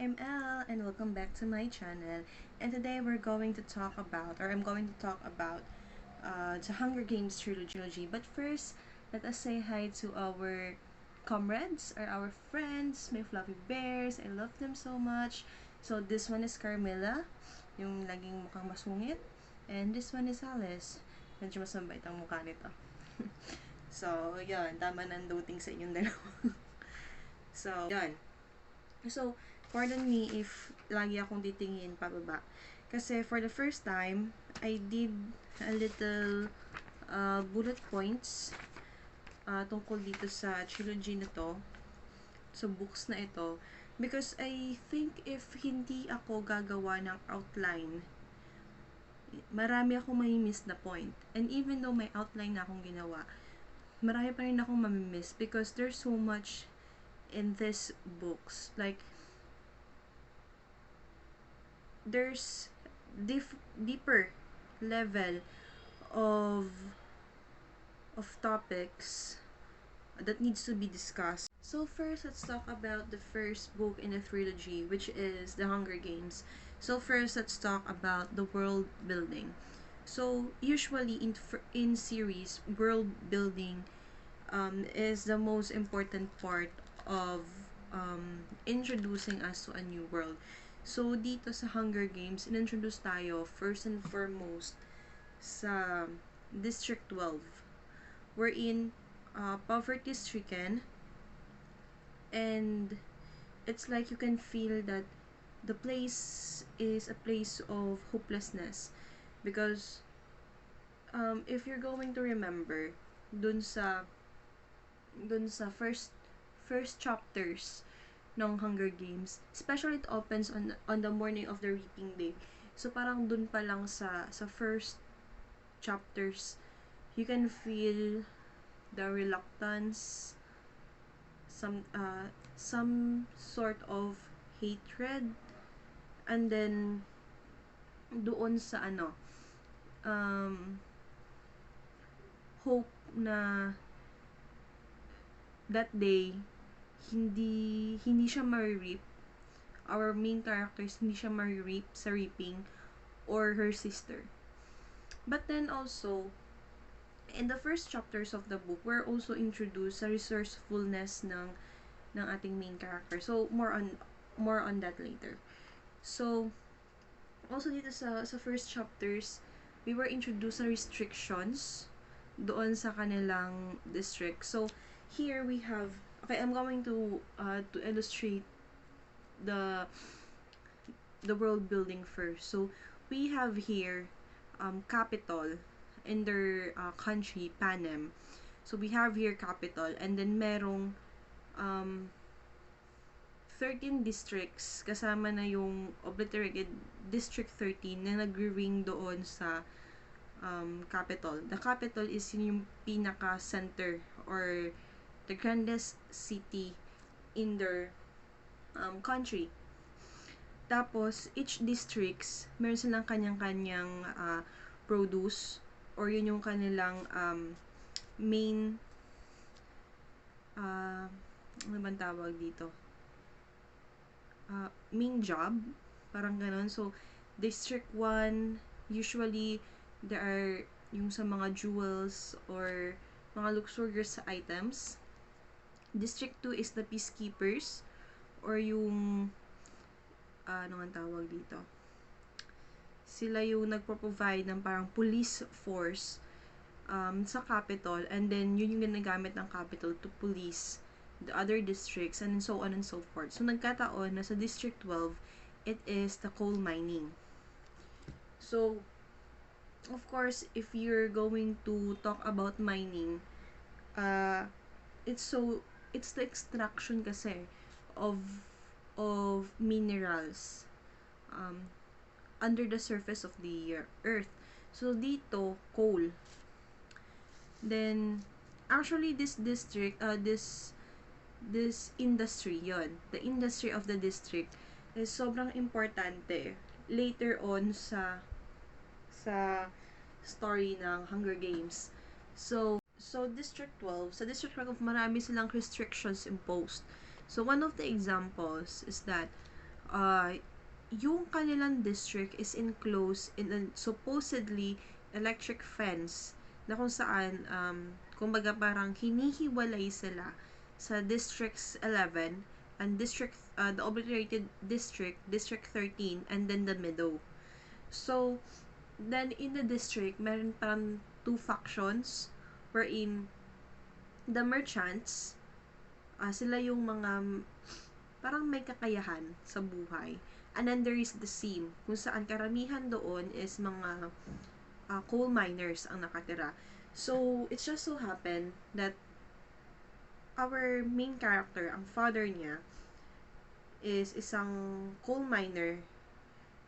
I'm Elle and welcome back to my channel. And today we're going to talk about, or I'm going to talk about the Hunger Games trilogy. But first, let us say hi to our comrades or our friends, my fluffy bears. I love them so much. So this one is Carmilla, yung laging mukhang masungit. And this one is Alice. Medyo mas mabait ang mukha nito. So, yun. Tama ng dating sa inyong dalawa. So, yun. So, pardon me if lagi akong titingin pababa. Kasi for the first time, I did a little bullet points tungkol dito sa trilogy na to. So, books na ito. Because I think if hindi ako gagawa ng outline, marami akong mamimiss na point. And even though may outline na akong ginawa, marami pa rin akong mamimiss because there's so much in these books. Like, there's deeper level of topics that needs to be discussed. So first, let's talk about the first book in the trilogy, which is The Hunger Games. So first, let's talk about the world building. So usually in series, world building is the most important part of introducing us to a new world. So, dito sa Hunger Games, in-introduce tayo first and foremost sa District 12, wherein poverty-stricken, and it's like you can feel that the place is a place of hopelessness because if you're going to remember dun sa first chapters ng Hunger Games, especially it opens on the morning of the reaping day. So parang dun pa lang sa first chapters, you can feel the reluctance, some sort of hatred, and then doon sa hope na that day hindi siya ma-reap. Our main characters hindi siya ma-reap sa reaping or her sister. But then also in the first chapters of the book, we're also introduced sa resourcefulness ng ating main character. So more on that later. So also dito sa first chapters, we were introduced sa restrictions doon sa kanilang district. So here we have, okay, I'm going to illustrate the world building first. So we have here capital in their country, Panem. So we have here capital, and then merong 13 districts kasama na yung obliterated District 13 na nagre-ring doon sa capital. The capital is yung pinaka-center or the grandest city in their country. Tapos, each districts, meron silang kanyang-kanyang produce or yun yung kanilang main ano bang tawag dito? Main job, parang ganon. So, District 1, usually, there are yung sa mga jewels or mga luxurious items. District 2 is the peacekeepers or yung ano ang tawag dito? Sila yung nagpo-provide ng parang police force sa capital, and then yun yung ginagamit ng capital to police the other districts and so on and so forth. So nagkataon na sa District 12, it is the coal mining. So of course, if you're going to talk about mining, it's the extraction kasi of minerals under the surface of the earth. So dito, coal. Then actually this district, this industry, yon, the industry of the district is sobrang importante later on sa story ng Hunger Games. So District 12, sa District 12, marami silang restrictions imposed. So, one of the examples is that uh, yung kanilang district is enclosed in a supposedly electric fence na kung saan, kumbaga parang hinihiwalay sila sa Districts 11 and the obliterated District 13, and then the Meadow. So, then in the district, meron parang two factions wherein the merchants, sila yung mga parang may kakayahan sa buhay. And then there is the seam, kung saan karamihan doon is mga coal miners ang nakatira. So, it just so happened that our main character, ang father niya, is isang coal miner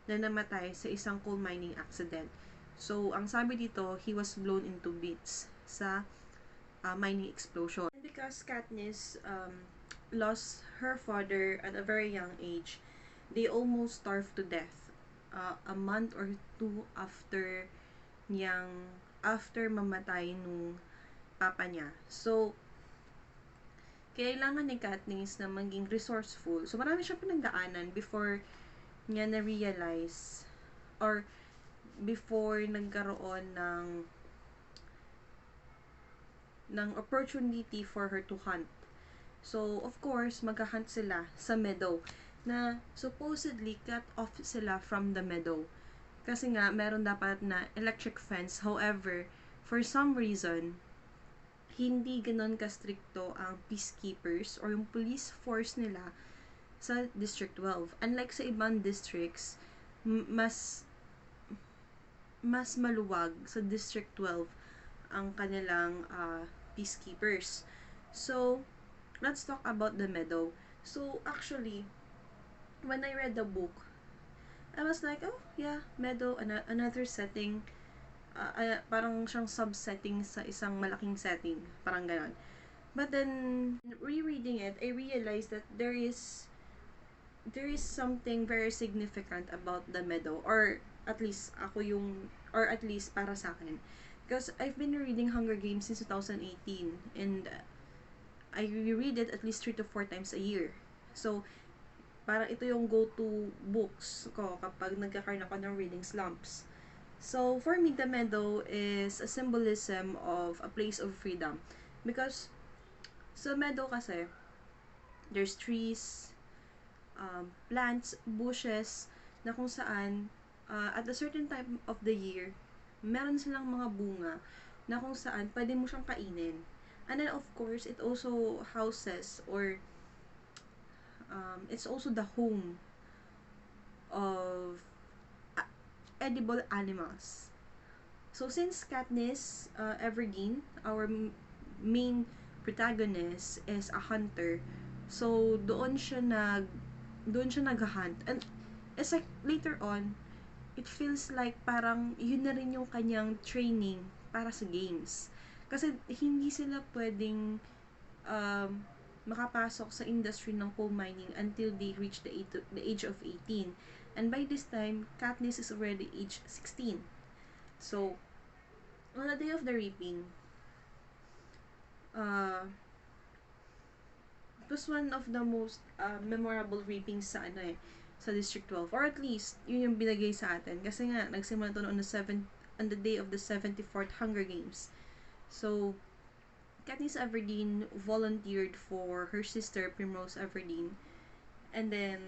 na namatay sa isang coal mining accident. So, ang sabi dito, he was blown into bits sa mining explosion. And because Katniss lost her father at a very young age, they almost starved to death a month or two after mamatay nung papa niya. So, kailangan ni Katniss na maging resourceful. So, marami siyang pinagdaanan before niya na-realize or before nagkaroon ng opportunity for her to hunt. So, of course, maghahunt sila sa meadow na supposedly cut off sila from the meadow. Kasi nga, meron dapat na electric fence. However, for some reason, hindi ganon ka-stricto ang peacekeepers or yung police force nila sa District 12. Unlike sa ibang districts, mas maluwag sa District 12 ang kanilang peacekeepers. So, let's talk about the meadow. So, actually, when I read the book, I was like, oh, yeah, meadow, another setting. Parang siyang subsetting sa isang malaking setting. Parang ganon. But then, rereading it, I realized that there is something very significant about the meadow, or at least para sa akin. Because I've been reading Hunger Games since 2018, and I reread it at least 3 to 4 times a year. So, parang ito yung go-to books ko kapag nagkakaroon ako ng reading slumps. So, for me, the meadow is a symbolism of a place of freedom. Because, sa meadow kasi, there's trees, plants, bushes, na kung saan, at a certain time of the year, meron silang mga bunga, na kung saan, pwede mo siyang kainin. And then, of course, it also houses, or, it's also the home of edible animals. So, since Katniss Everdeen, our main protagonist, is a hunter, so doon siya nag-hunt. And it's like, later on, it feels like parang yun na rin yung kanyang training para sa games. Kasi hindi sila pwedeng makapasok sa industry ng coal mining until they reach the age of 18. And by this time, Katniss is already age 16. So, on the day of the reaping, it was one of the most memorable reapings sa sa District 12. Or at least, yun yung binagay sa atin. Kasi nga, nagsimula ito on the day of the 74th Hunger Games. So, Katniss Everdeen volunteered for her sister, Primrose Everdeen. And then,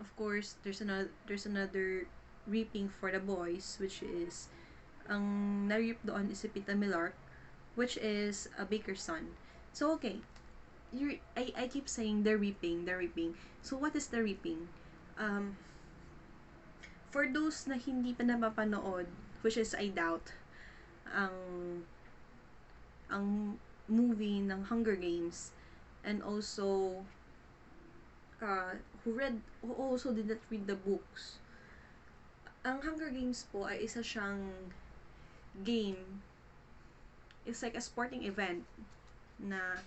of course, there's another reaping for the boys, which is, ang na-reap doon is si Pita Millark, which is a baker's son. So, okay. I keep saying the reaping. So, what is the reaping? For those na hindi pa napapanood, which is I doubt, ang movie ng Hunger Games, and also who also did not read the books. Ang Hunger Games po ay isa siyang game. It's like a sporting event na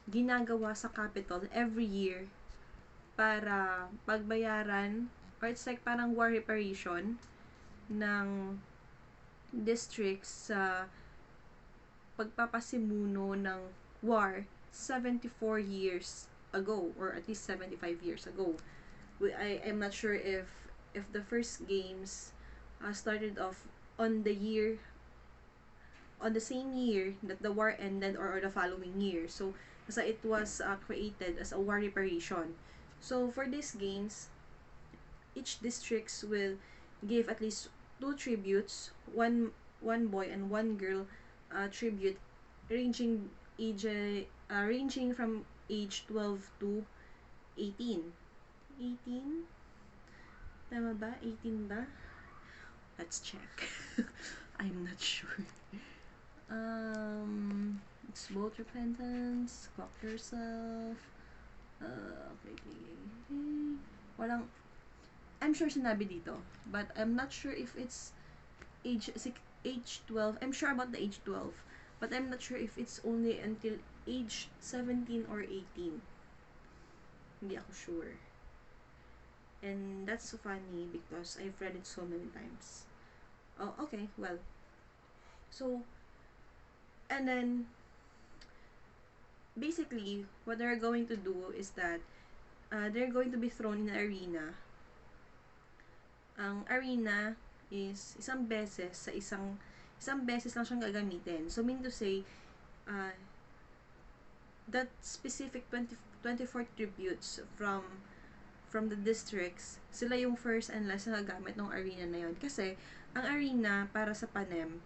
ginagawa sa Capitol every year para pagbayaran, or it's like parang war reparation ng districts sa pagpapasimuno ng war 74 years ago, or at least 75 years ago. I'm not sure if the first games started off on the year on the same year that the war ended, or the following year. So kasi it was created as a war reparation. So for these games, each districts will give at least two tributes, one boy and one girl tribute, ranging ranging from age 12 to 18. 18? Tama ba? 18 ba? Let's check. I'm not sure. It's both repentance, clock yourself. Okay, okay, okay. Walang, I'm sure sinabi dito, but I'm not sure if it's age 12. I'm sure about the age 12, but I'm not sure if it's only until age 17 or 18. Hindi ako sure. And that's so funny because I've read it so many times. Oh, okay, well. So, and then, basically, what they're going to do is that they're going to be thrown in an arena. Ang arena is isang beses lang siyang gagamitin. So, mean to say, uh, that specific 24 tributes from the districts, sila yung first and last na gagamit ng arena na yun. Kasi, ang arena para sa Panem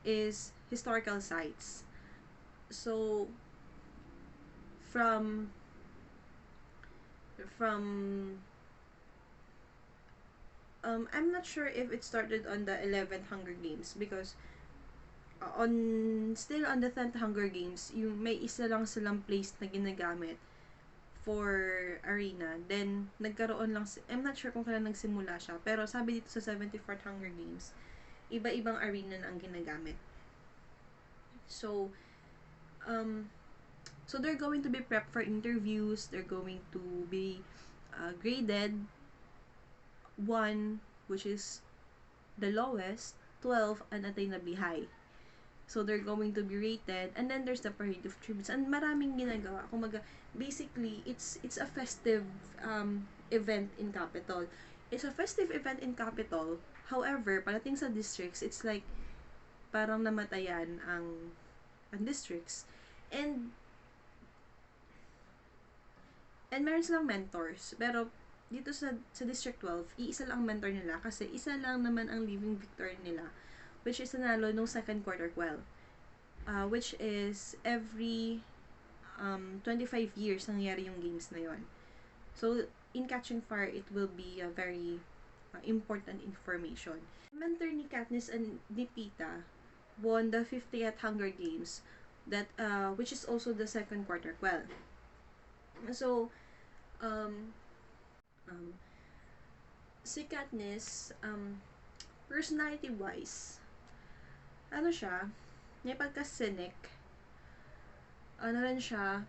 is historical sites. So, from I'm not sure if it started on the 11th Hunger Games because still on the 10th Hunger Games, yung may isa lang silang place na ginagamit for arena. Then, nagkaroon lang, I'm not sure kung kailan nagsimula siya, pero sabi dito sa 74th Hunger Games, iba-ibang arena na ang ginagamit. So, so they're going to be prepped for interviews, they're going to be graded 1, which is the lowest, 12, and attainably high. So, they're going to be rated, and then there's the parade of tributes, and maraming ginagawa. Kumaga, basically, it's a festive event in Capitol. It's a festive event in Capitol. However, palating sa districts, it's like parang namatayan ang districts. And meron silang mentors. Pero, dito sa District 12, iisa lang ang mentor nila kasi isa lang naman ang living victor nila, which is nanalo nung second quarter quell. Which is every 25 years nangyari yung games na yon. So, in Catching Fire, it will be a very important information. Mentor ni Katniss and ni Pita won the 50th Hunger Games, that which is also the second quarter quell. So, si Katniss, personality-wise, ano siya, may pagka-cynic, ano rin siya,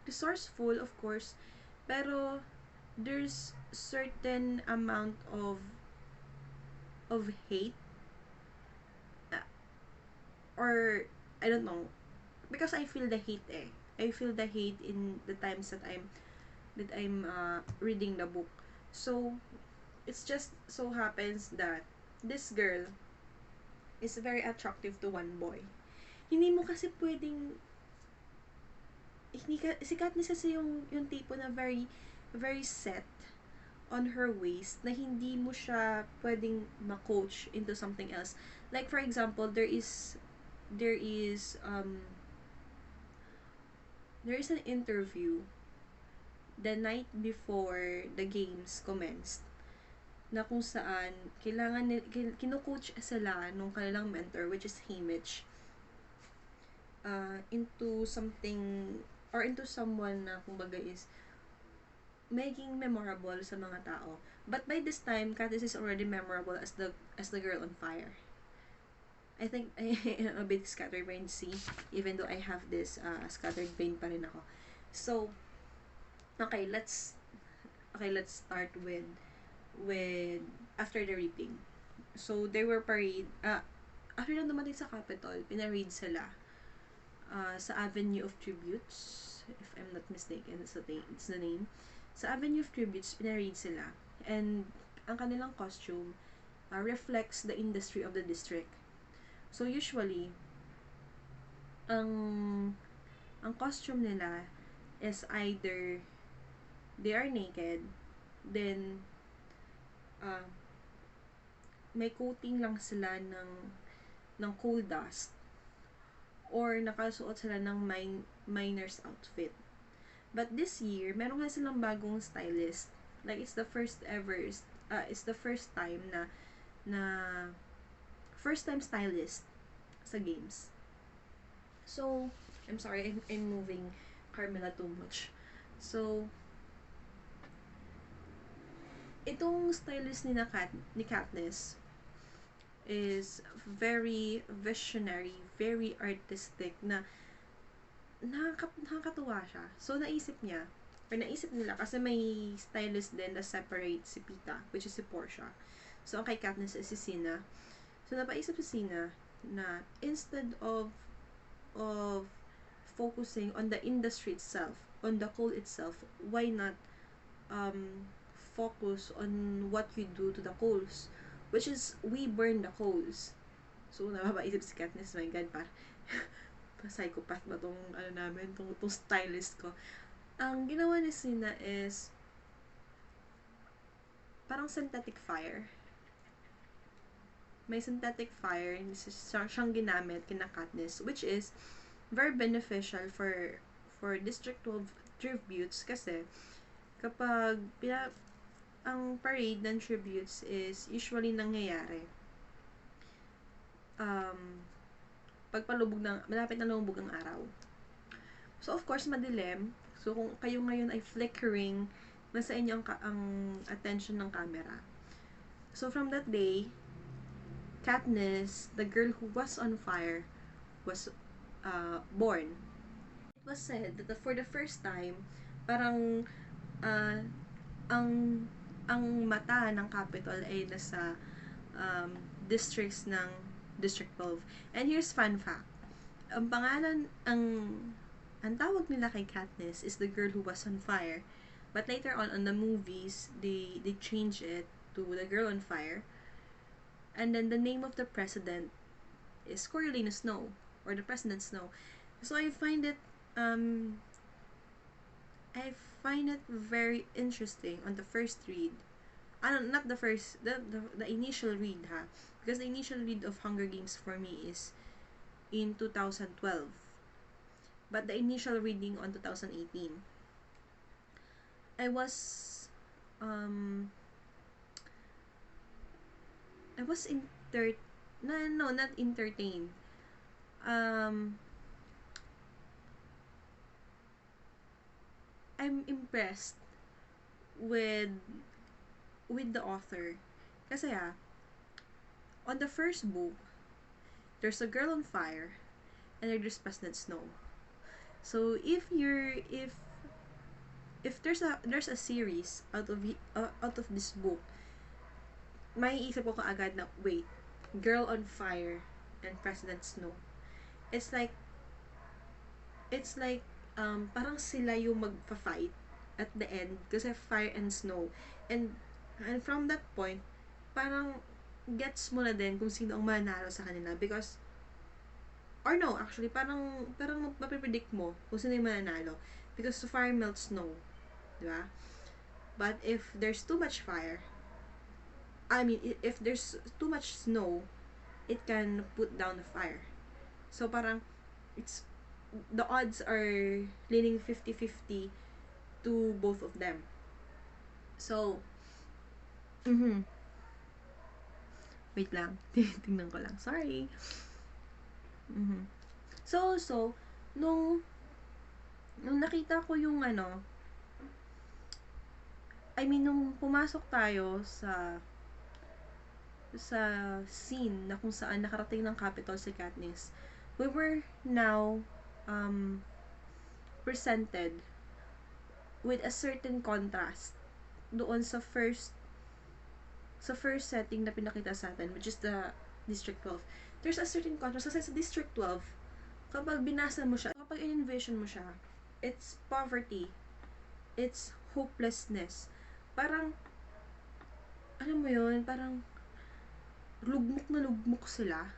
resourceful, of course, pero there's certain amount of hate, or I don't know, because I feel the hate I feel the hate in the times that I'm reading the book. So, it's just so happens that this girl is very attractive to one boy. Hindi mo kasi pwedeng si Katniss kasi yung tipo na very very set on her ways na hindi mo siya pwedeng ma-coach into something else. Like for example, there is an interview the night before the games commenced na kung saan kailangan kino-coach sila nung kanilang mentor, which is Haymitch, into something or into someone na kumbaga is making memorable sa mga tao. But by this time, Katniss is already memorable as the girl on fire. I think I am a bit scatterbrained, see, even though I have this scattered brain pa rin ako. So, okay, let's start with after the reaping. So, they were parade, after na dumating sa Capitol, pinarade sila sa Avenue of Tributes, if I'm not mistaken, it's the name. Sa Avenue of Tributes, pinarade sila. And ang kanilang costume reflects the industry of the district. So usually, ang ang costume nila is either they are naked, then uh, may coating lang sila ng coal dust, or nakasuot sila ng miner's outfit. But this year, meron nga silang bagong stylist. Like, it's the first time na first time stylist sa games. So, I'm sorry, I'm moving Carmela too much. So, itong stylist ni Katniss is very visionary, very artistic, na nakakatuwa siya. So, naisip nila, kasi may stylist din na separate si Pita, which is si Portia. So, ang kay Katniss is si Sina. So, napaisip si Sina na instead of focusing on the industry itself, on the coal itself, why not focus on what you do to the coals, which is we burn the coals. So, napapaisip si Katniss, my God, psychopath ba tong tong stylist ko. Ang ginawa ni Sina is parang synthetic fire. May synthetic fire siyang ginamit kina Katniss, which is very beneficial for District 12 tributes, kasi kapag ang parade ng tributes is usually nangyayari malapit na lumubog ang araw. So, of course, madilim. So, kung kayo ngayon ay flickering, nasa inyo ang attention ng camera. So, from that day, Katniss, the girl who was on fire, was born. It was said that for the first time, parang ang mata ng Capitol ay nasa districts ng District 12. And here's fun fact. Ang pangalan, ang tawag nila kay Katniss is the girl who was on fire. But later on the movies, they change it to the girl on fire. And then the name of the president is Coriolanus Snow, or the President Snow. So I find it very interesting on the first read. Not the first, the initial read, because the initial read of Hunger Games for me is in 2012. But the initial reading on 2018, I was not entertained. I'm impressed with the author. Kasi on the first book, there's a girl on fire, and there's President Snow. So if there's a series out of this book, may isip ko kaagad na, wait, Girl on Fire and President Snow. It's like parang sila yung magpa-fight at the end, kasi fire and snow. And from that point, parang gets mo na din kung sino ang manalo sa kanila, because actually, parang mapipredict mo kung sino yung mananalo, because fire melts snow, diba? But if there's too much fire, if there's too much snow, it can put down the fire. So parang the odds are leaning 50-50 to both of them. So, wait lang, tingnan ko lang, sorry. So nung nakita ko yung nung pumasok tayo sa scene na kung saan nakarating ng Capitol si Katniss, we were now presented with a certain contrast doon sa first setting na pinakita sa atin, which is the District 12. There's a certain contrast kasi sa District 12, kapag binasa mo siya, kapag in-envision mo siya, it's poverty, it's hopelessness. Parang, alam mo yun, parang lugmok na lugmok sila.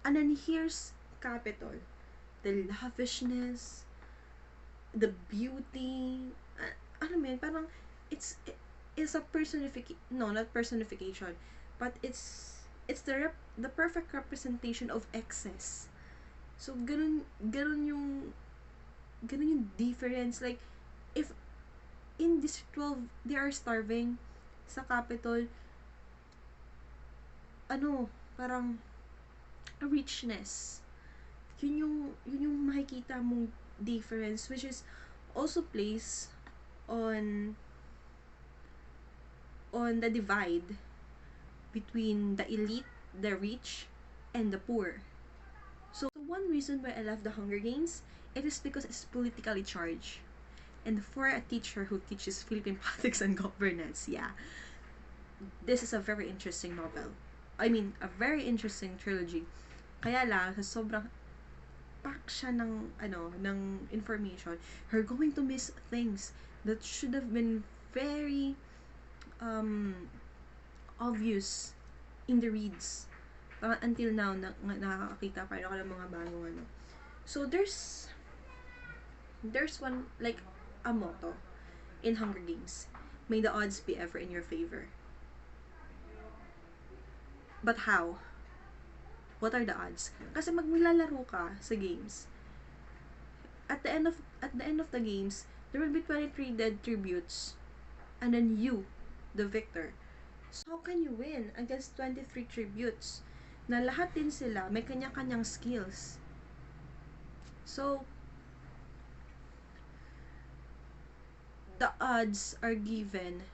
And then here's Capitol. The lavishness, the beauty, alam mo yun, parang it's a personification, no, not personification, but it's the perfect representation of excess. So, ganun yung difference. Like, if in District 12, they are starving sa Capitol, parang richness. Yun yung makikita mong difference, which is also plays on the divide between the elite, the rich, and the poor. So one reason why I love the Hunger Games, it is because it's politically charged. And for a teacher who teaches Philippine politics and governance, yeah, this is a very interesting novel. I mean, a very interesting trilogy. Kaya lang, sa sobrang pack siya ng information, you're going to miss things that should have been very obvious in the reads. Until now, nakakakita pa rin ako ng mga bagong So, there's one, like, a motto in Hunger Games. May the odds be ever in your favor. But how? What are the odds? Kasi maglalaro ka sa games. At the end of the games, there will be 23 dead tributes. And then you, the victor. So, how can you win against 23 tributes? Na lahat din sila may kanya-kanyang skills. So, the odds are given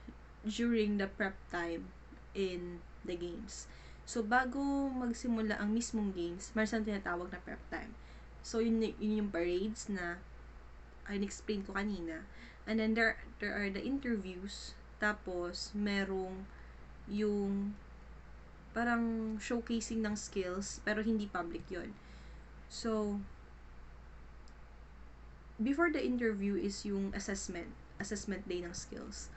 during the prep time in the games. So, bago magsimula ang mismong games, meron tinatawag na prep time. So, yun yung parades na I explained ko kanina. And then, there are the interviews. Tapos, merong yung parang showcasing ng skills, pero hindi public yon. So, before the interview is yung assessment day ng skills.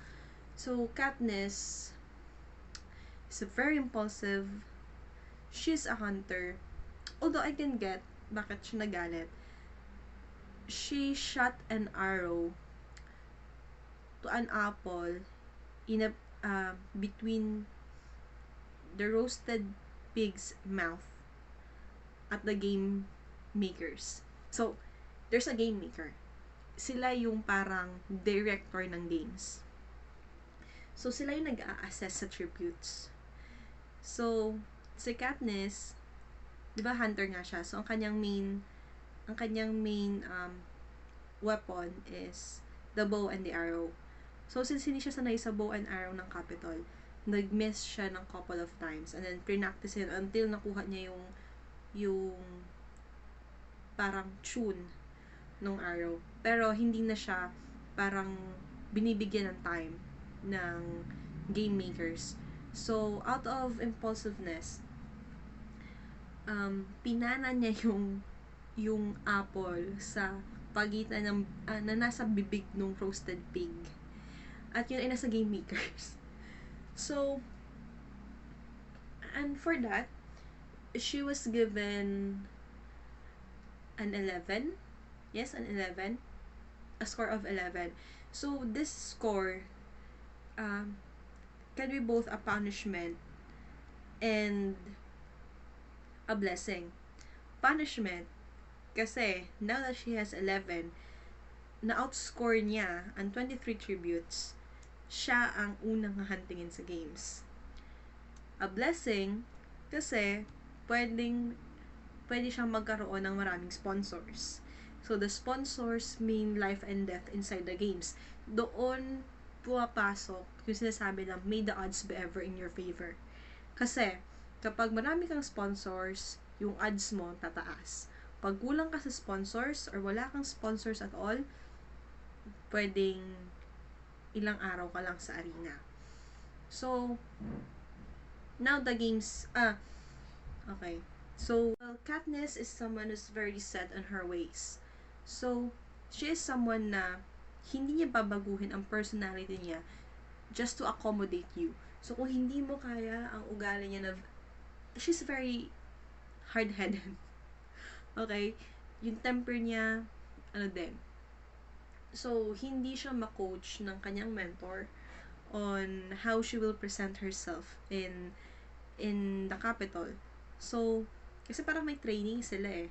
So, Katniss is very impulsive. She's a hunter. Although I can get bakit siya nagalit. She shot an arrow to an apple in between the roasted pig's mouth at the game makers. So, there's a game maker. Sila yung parang director ng games. So, sila yung nag-a-assess sa tributes. So, si Katniss, di ba hunter nga siya? So, ang kanyang main weapon is the bow and the arrow. So, since hindi siya sanay sa bow and arrow ng Capitol, nag-miss siya ng couple of times. And then, pre-practice yun until nakuha niya yung parang tune ng arrow. Pero, hindi na siya parang binibigyan ng time ng game makers. So, out of impulsiveness, pinana niya yung apple sa pagitan ng na nasa bibig ng roasted pig. At yun ay nasa game makers. So, and for that, she was given an 11. Yes, an 11. A score of 11. So, this score can be both a punishment and a blessing. Punishment, kasi now that she has 11, na-outscore niya ang 23 tributes, siya ang unang hahantingin sa games. A blessing, kasi pwede siyang magkaroon ng maraming sponsors. So, the sponsors mean life and death inside the games. Doon pumapasok yung sinasabi na may the odds be ever in your favor. Kasi, kapag marami kang sponsors, yung odds mo tataas. Pag kulang ka sa sponsors or wala kang sponsors at all, pwedeng ilang araw ka lang sa arena. So, now the games, okay. So, Katniss is someone who's very set on her ways. So, she is someone na hindi niya babaguhin ang personality niya just to accommodate you. So, kung hindi mo kaya ang ugali niya na, she's very hard-headed. Okay? Yung temper niya, ano din. So, hindi siya ma-coach ng kanyang mentor on how she will present herself in the capital. So, kasi parang may training sila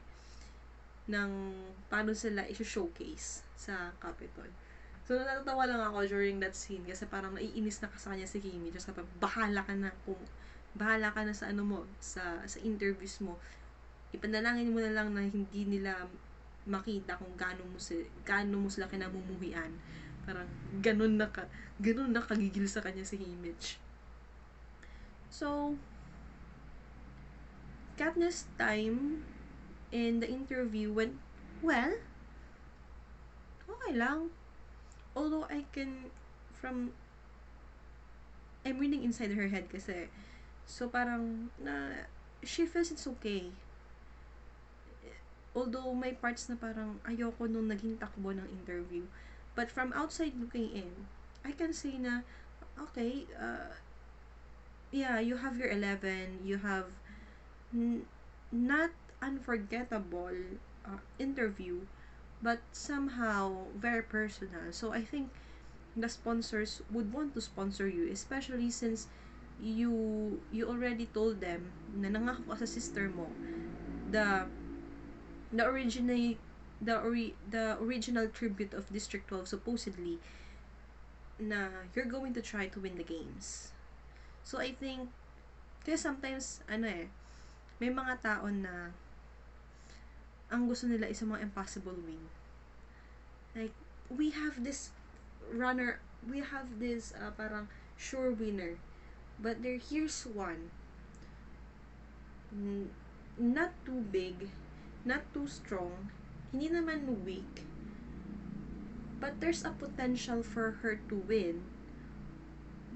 ng paano sila i-showcase sa capital. So, natatawa lang ako during that scene kasi parang naiinis na sa kanya si Kimi. Just kapag bahala ka na sa ano mo, sa interviews mo. Ipanalangin mo na lang na hindi nila makita kung gaano mo sila kinamumuhian. Parang ganun na kagigil sa kanya si Himich. So, Katniss' time in the interview went well. Okay lang. Although I'm reading inside her head kasi. So, parang, she feels it's okay. Although, may parts na parang ayoko nung naging takbo ng interview. But from outside looking in, I can say na, okay, yeah, you have your 11, you have not unforgettable interview, but somehow very personal. So, I think the sponsors would want to sponsor you, especially since you already told them na nangako ka sa sister mo the the originate the original tribute of District 12 supposedly na you're going to try to win the games. So I think kaya sometimes may mga tao na ang gusto nila is mga impossible win. Like we have this parang sure winner. But here's one. Not too big, not too strong, hindi naman weak, but there's a potential for her to win.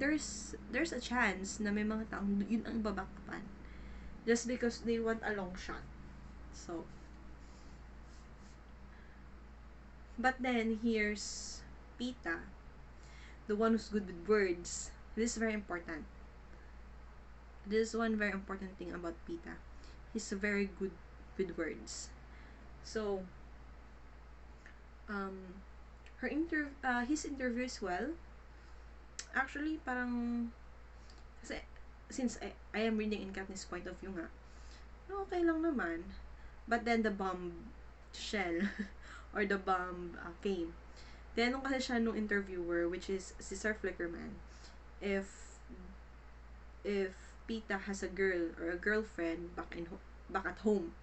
There's a chance na may mga taong yun ang babakpan just because they want a long shot. So, but then here's Pita, the one who's good with words. This is very important. This is one very important thing about Pita. He's very good with words. So, his interview as well. Actually, parang kasi since I am reading in Katniss' point of view nga, okay lang naman. But then the bomb shell or the bomb came. Tinanong kasi siya nung interviewer, which is si Sir Flickerman, if Pita has a girl or a girlfriend back at home.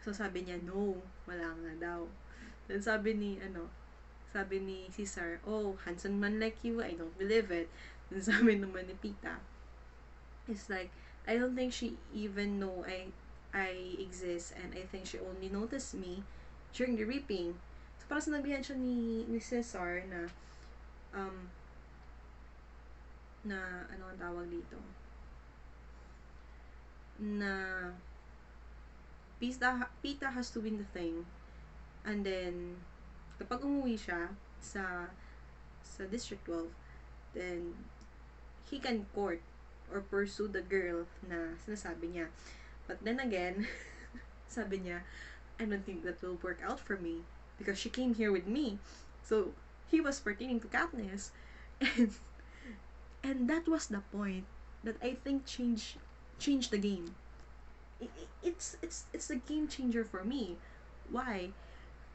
So sabi niya, no, wala nga daw. Then sabi ni Caesar, oh, handsome man like you, I don't believe it. Then sabi naman ni Pita, it's like, I don't think she even know I exist, and I think she only noticed me during the reaping. So parang sinabihan siya ni Caesar na ano ang tawag dito, na Pita has to win the thing, and then kapag umuwi siya sa District 12, then he can court or pursue the girl na sinasabi niya. But then again, sabi niya, I don't think that will work out for me because she came here with me. So he was pertaining to Katniss, and that was the point that I think changed the game. It's the game changer for me. Why?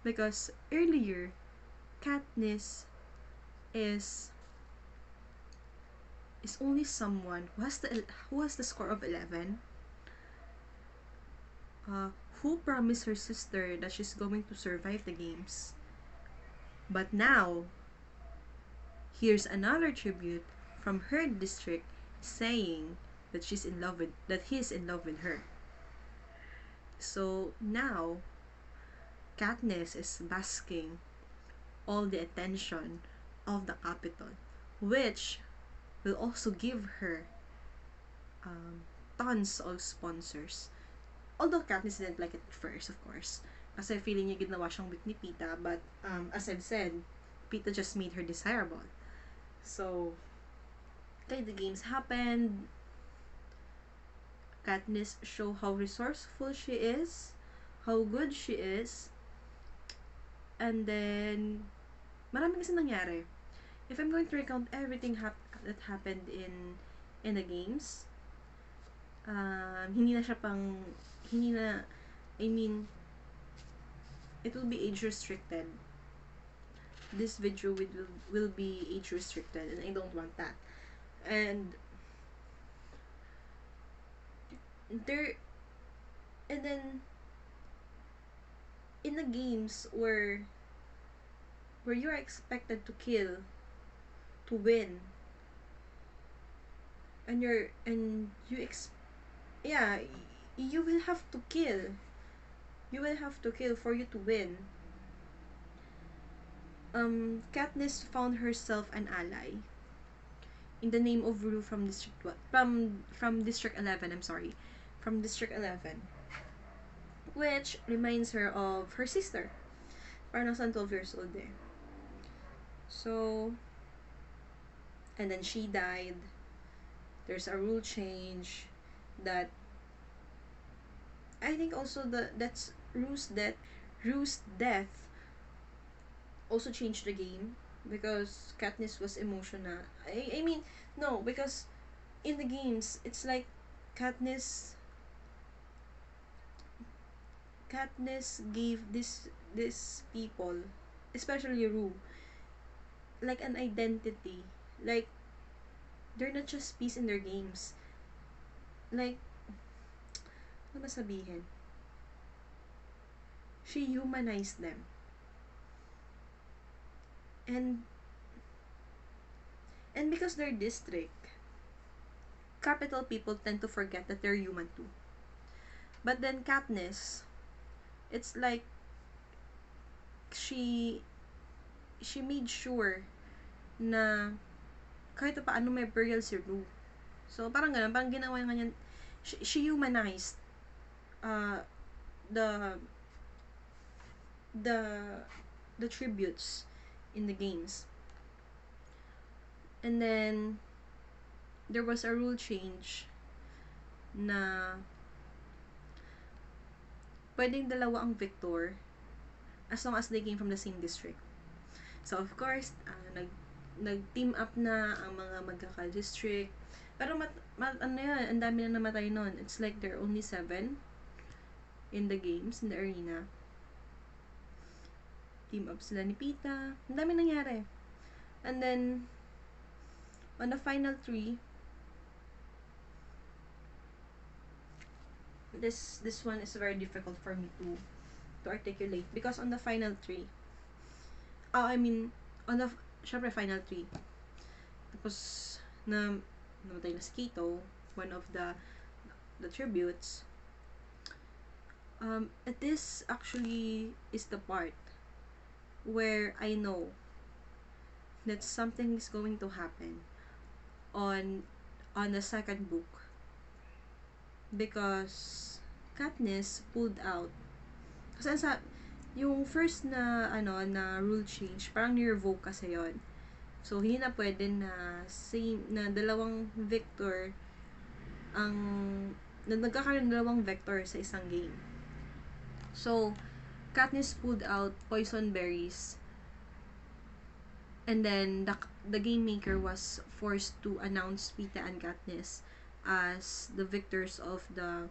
Because earlier, Katniss is only someone who has the score of 11, who promised her sister that she's going to survive the games. But now, here's another tribute from her district saying that he's in love with her. So now, Katniss is basking all the attention of the capital, which will also give her tons of sponsors. Although Katniss didn't like it at first, of course, kasi feeling niya ginawa siyang weak ni Pita, but as I've said, Peeta just made her desirable. So, okay, the games happened. Katniss show how resourceful she is, how good she is, and then marami kasi nangyari. If I'm going to recount everything that happened in the games, hindi na siya pang, hindi na, I mean, it will be age restricted. This video will be age restricted, and I don't want that. And there, and then in the games where you are expected to kill to win, and yeah, you will have to kill. You will have to kill for you to win. Katniss found herself an ally in the name of Rue from District from District 11. I'm sorry, from District 11, which reminds her of her sister. Parang nasa 12 years old eh. So, and then she died. There's a rule change that I think also that's Rue's death also changed the game because Katniss was emotional. I mean, no, because in the games it's like Katniss gave this people, especially Rue, like an identity. Like they're not just peace in their games. Like ano ba sabihin? She humanized them. And because they're district, capital people tend to forget that they're human too. But then Katniss, it's like she made sure na kahit paano may burial si Rue. So parang ganun, parang ginawa nga niya, she humanized uh, the the the tributes in the games. And then there was a rule change na pwedeng dalawa ang victor as long as they came from the same district. So of course, nag-team up na ang mga magkaka-district. Pero ano yan, ang dami na namatay nun. It's like there are only 7 in the games, in the arena. Team up sila ni Peeta. Ang dami nangyari. And then, on the final 3, this one is very difficult for me to articulate because on the final 3, I mean, on the, syempre final 3, tapos namatay na si Cato, one of the tributes. This actually is the part where I know that something is going to happen on the second book because Katniss pulled out. Kasi yung first na rule change, parang ni-revoke kasi yon. So hindi na pwede na same na dalawang victor ang nagkakaroon dalawang vector sa isang game. So Katniss pulled out poison berries, and then the game maker was forced to announce Peeta and Katniss as the victors of the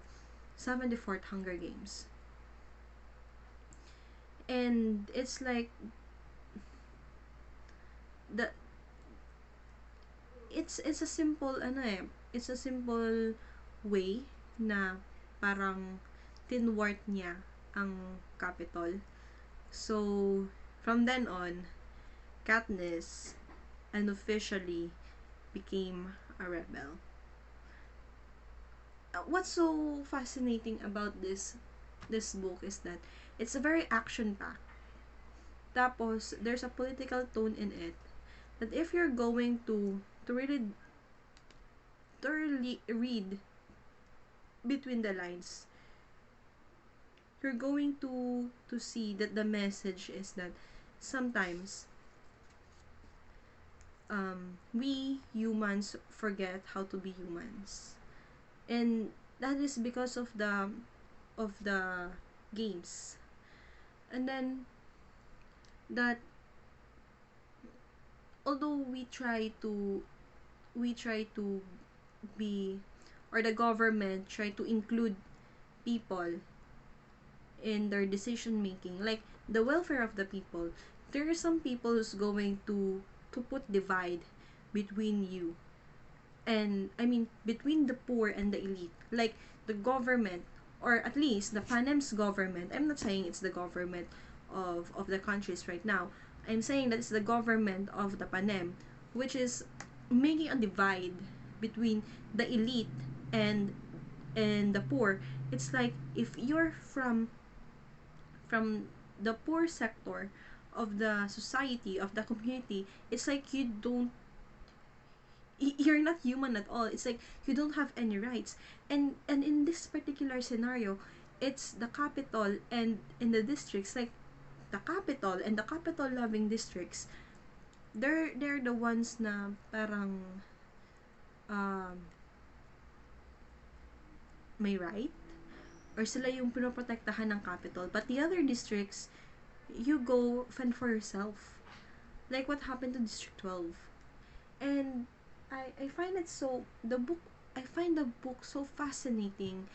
74th Hunger Games. And it's like it's a simple it's a simple way na parang tinwart niya ang Capitol. So from then on, Katniss unofficially became a rebel. What's so fascinating about this book is that it's a very action-packed. Tapos, there's a political tone in it that if you're going to really thoroughly read between the lines, you're going to see that the message is that sometimes we humans forget how to be humans, and that is because of the games. And then that, although we try to be, or the government try to include people in their decision making, like the welfare of the people, there are some people who's going to put divide between you, and I mean between the poor and the elite, like the government, or at least the Panem's government. I'm not saying it's the government of the countries right now. I'm saying that it's the government of the Panem, which is making a divide between the elite and the poor. It's like if you're from the poor sector of the society, of the community, it's like you're not human at all. It's like you don't have any rights. And in this particular scenario, it's the capital and in the districts, like the capital and the capital loving districts, they're the ones na parang um may right, or sila yung pinoprotektahan ng capital, but the other districts, you go fend for yourself, like what happened to District 12. And I find it so, the book, I find the book so fascinating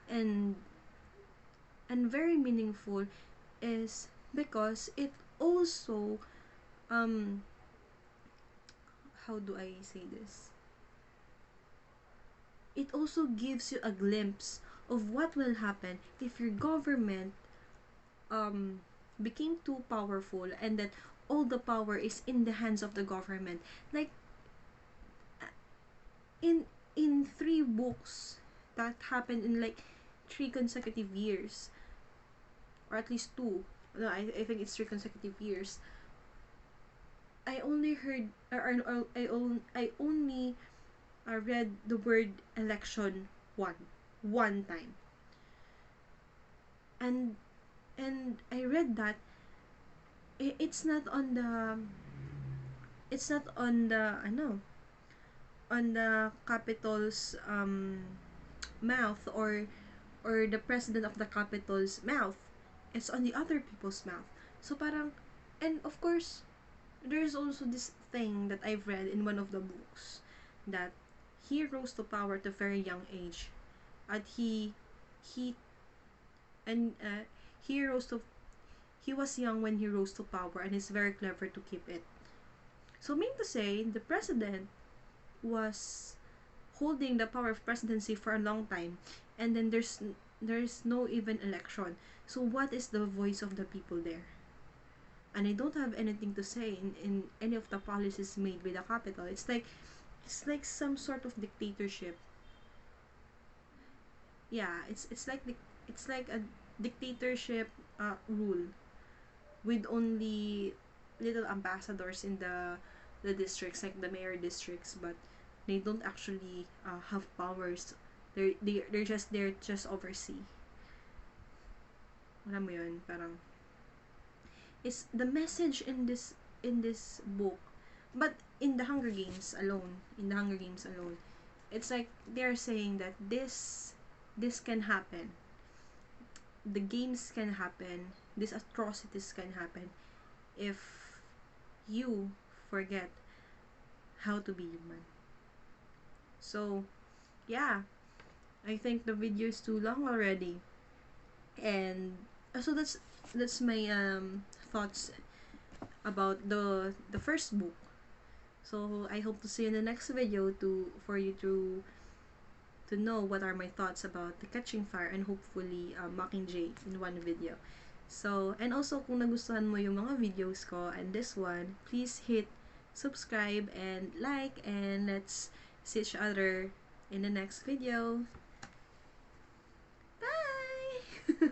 and very meaningful, is because it also, um how do I say this, it also gives you a glimpse of what will happen if your government um became too powerful, and that all the power is in the hands of the government. Like in three books that happened in like 3 consecutive years, or at least two. No, I think it's 3 consecutive years. I only heard, I only read the word election one time, and I read that it's not on the, it's not on the ano, on the capital's mouth, or the president of the capital's mouth. It's on the other people's mouth. So parang, and of course, there's also this thing that I've read in one of the books, that he rose to power at a very young age, at he and he rose to he was young when he rose to power, and he's very clever to keep it. So mean to say, the president was holding the power of presidency for a long time, and then there's no even election. So what is the voice of the people there? And I don't have anything to say in any of the policies made by the capital. It's like some sort of dictatorship. Yeah, it's like a dictatorship rule, with only little ambassadors in the districts, like the mayor districts, but they don't actually have powers. They're just there, just oversee. Alam mo yun, parang is the message in this book. But in the Hunger Games alone, it's like they're saying that this can happen. The games can happen. These atrocities can happen if you forget how to be human. So, yeah, I think the video is too long already. And so that's my thoughts about the first book. So I hope to see you in the next video, to for you to know what are my thoughts about the Catching Fire, and hopefully Mockingjay in one video. So, and also kung nagustuhan mo yung mga videos ko and this one, please hit subscribe and like, and let's see each other in the next video. Bye!